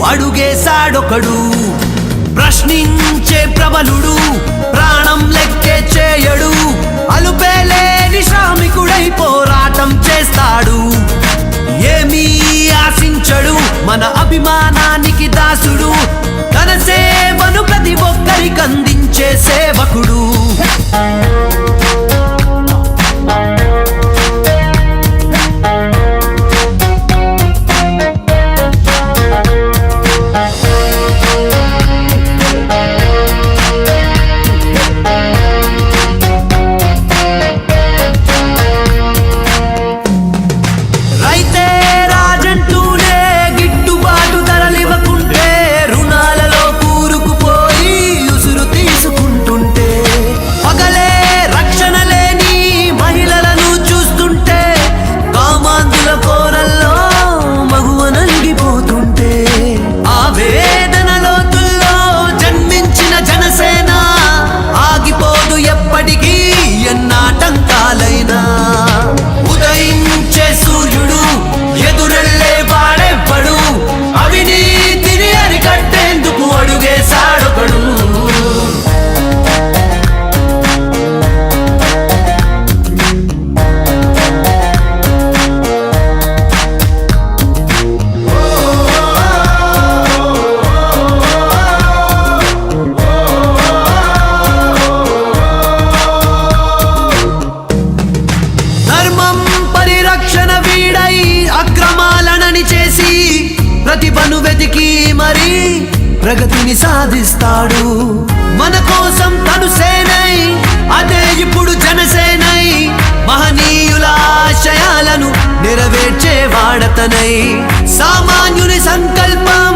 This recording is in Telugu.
అడుగేశాడొకడు. ప్రశ్నించే ప్రబలుడు, ప్రాణం లెక్కే చేయడు. అలుపేలేని శ్రామికుడై పోరాటం చేస్తాడు. ఏమీ ఆశించడు, మన అభిమానానికి దాసుడు. తన సేవను ప్రతి ఒక్కరికి అందించే సేవకుడు. ఎన్నాటంకాలైనా ఉదయించే సూర్యుడు, ఎదురెళ్ళే వాడెవ్వడు. అవినీతిని అరికట్టేందుకు అడుగేశాడొకడు. అక్రమాలనని చేసి ప్రతిభను వెతికి మరి ప్రగతిని సాధిస్తాడు. మన కోసం తను సేనై, అదే ఇప్పుడు జనసేనై. మహనీయుల ఆశయాలను నెరవేర్చే వాడతనై. సామాన్యుని సంకల్పం